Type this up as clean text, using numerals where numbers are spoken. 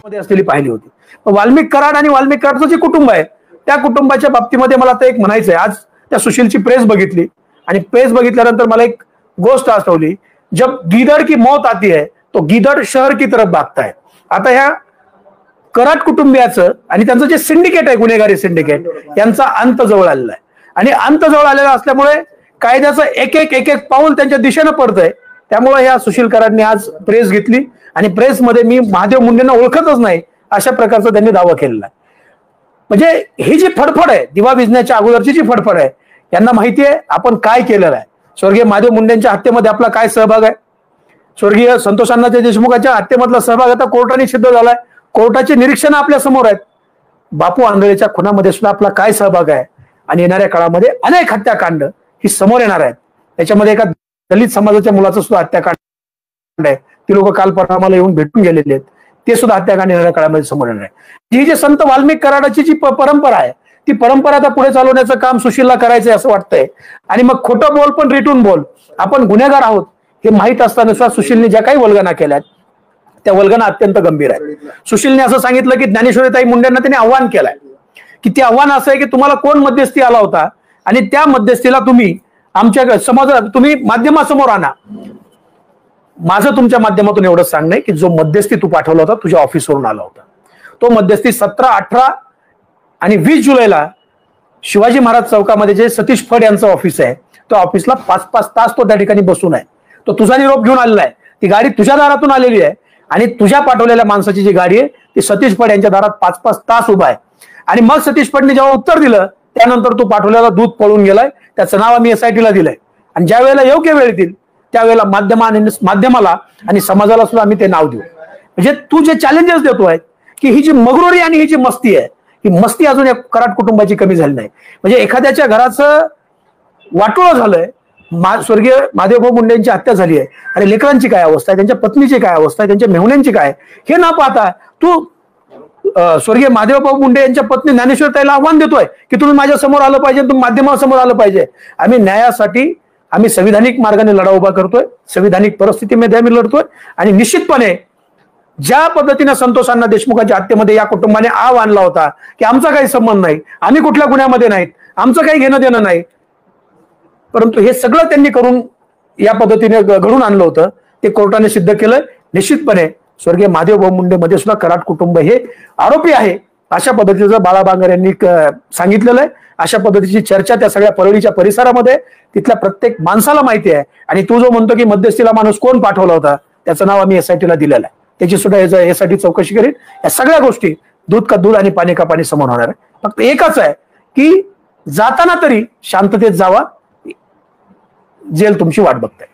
मध्ये असलेली पाहिली होती. वाल्मिक कराड आणि वाल्मिक कराडचं जे कुटुंब आहे त्या कुटुंबाच्या बाबतीमध्ये मला आता एक म्हणायचं आहे. आज त्या सुशीलची प्रेस बघितली आणि प्रेस बघितल्यानंतर मला एक गोष्ट आठवली, जब गीदड़ की मौत आती है तो गीदड़ शहर की तरफ भागता है. आता ह्या कराड कुटुंबियाचं आणि त्यांचं जे सिंडिकेट आहे, गुन्हेगारी सिंडिकेट, यांचा अंत जवळ आलेला आहे आणि अंत जवळ आलेला असल्यामुळे कायद्याचं एक एक पाऊल त्यांच्या दिशेनं पडतंय. त्यामुळे ह्या सुशील कराडने आज प्रेस घेतली आणि प्रेसमध्ये मी महादेव मुंडेंना ओळखतच नाही अशा प्रकारचा त्यांनी दावा केलेला आहे. म्हणजे ही जी फडफड आहे, दिवा विझण्याच्या अगोदरची जी फडफड आहे, यांना माहिती आहे आपण काय केलेलं आहे. स्वर्गीय महादेव मुंडेंच्या हत्येमध्ये आपला काय सहभाग आहे, स्वर्गीय संतोष अण्णासाहेब देशमुखांच्या हत्येमधला सहभाग आता कोर्टाने सिद्ध झालाय. कोर्टाचे निरीक्षण आपल्या समोर आहेत. बापू आंधळेच्या खुनामध्ये सुद्धा आपला काय सहभाग आहे आणि येणाऱ्या काळामध्ये अनेक हत्याकांड ही समोर येणार आहेत. त्याच्यामध्ये एका दलित समाजाच्या मुलाचं सुद्धा हत्याकांड आहे. ती लोक काल परवा मला येऊन भेटून गेलेले आहेत. ते सुद्धा हत्याकांड येणाऱ्या काळामध्ये समोर येणार आहे. ही जी संत वाल्मिक कराडाची जी परंपरा आहे ती परंपरा आता पुढे चालवण्याचं काम सुशीलला करायचंय असं वाटतंय. आणि मग खोटं बोल पण रिटून बोल, आपण गुन्हेगार आहोत हे माहीत असताना सुद्धा सुशीलने ज्या काही वल्गना केल्यात त्या वल्गना अत्यंत गंभीर आहेत. सुशीलने असं सांगितलं की ज्ञानेश्वरीताई मुंडेंना त्यांनी आव्हान केलंय की ते आव्हान असं आहे की तुम्हाला कोण मध्यस्थी आला होता आणि त्या मध्यस्थीला तुम्ही आमच्या समाजात तुम्ही माध्यमासमोर आणा. माझं तुमच्या माध्यमातून एवढंच सांगणं आहे की जो मध्यस्थी तू पाठवला होता तुझ्या ऑफिसवरून आला होता, तो मध्यस्थी 17, 18 आणि 20 जुलैला शिवाजी महाराज चौकामध्ये जे सतीश फड यांचं ऑफिस आहे त्या ऑफिसला 5-5 तास तो त्या ठिकाणी बसून आहे. तो तुझा निरोप घेऊन आलेला आहे. ती गाडी तुझ्या दारातून आलेली आहे आणि तुझ्या पाठवलेल्या माणसाची जी गाडी आहे ती सतीश फड यांच्या दारात 5-5 तास उभा आहे. आणि मग सतीश फडने जेव्हा उत्तर दिलं त्यानंतर तू पाठवलेला दूध पळून गेलाय. त्याचं नाव आम्ही SITला दिलंय आणि ज्या वेळेला योग्य वेळ येतील त्यावेळेला माध्यमाला आणि समाजाला सुद्धा आम्ही ते नाव देऊ. म्हणजे तू जे चॅलेंजेस देतोय की ही जी मगरुरी आणि ही जी मस्ती आहे, ही मस्ती अजून या कराड कुटुंबाची कमी झाली नाही. म्हणजे एखाद्याच्या घराचं वाटोळं झालंय, स्वर्गीय महादेवभाऊ मुंडेंची हत्या झाली आहे आणि लेकरांची काय अवस्था आहे, त्यांच्या पत्नीची काय अवस्था आहे, त्यांच्या मेहुण्यांची काय, हे न पाहता तू स्वर्गीय महादेवभाऊ मुंडे यांच्या पत्नी ज्ञानेश्वरीताईला आव्हान देतोय की तुम्ही माझ्या समोर आलं पाहिजे, तुम्ही माध्यमासमोर आलं पाहिजे. आम्ही न्यायासाठी आम्ही संविधानिक मार्गाने लढा उभा करतोय, संविधानिक परिस्थितीमध्ये आम्ही लढतोय आणि निश्चितपणे ज्या पद्धतीने संतोष अण्णा देशमुखांच्या हत्येमध्ये या कुटुंबाने आव आणला होता की आमचा काही संबंध नाही, आम्ही कुठल्या गुन्ह्यामध्ये नाहीत, आमचं काही घेणं देणं नाही, परंतु हे सगळं त्यांनी करून या पद्धतीने घडून आणलं होतं ते कोर्टाने सिद्ध केलंय. निश्चितपणे स्वर्गीय महादेवभाऊ मुंडे मध्ये सुद्धा कराड कुटुंब हे आरोपी आहे अशा पद्धतीचं बाळा बांगर यांनी सांगितलेलं आहे. अशा पद्धतीची चर्चा त्या सगळ्या परळीच्या परिसरामध्ये तिथल्या प्रत्येक माणसाला माहिती आहे. आणि तू जो म्हणतो की मध्यस्थीला माणूस कोण पाठवला होता त्याचं नाव आम्ही SITला दिलेलं आहे, त्याची सुद्धा यासाठी चौकशी करीन. या सगळ्या गोष्टी दूध का दूध आणि पाणी का पाणी समान होणार आहे. फक्त एकच आहे की जाताना तरी शांततेत जावा, जेल तुमची वाट बघते.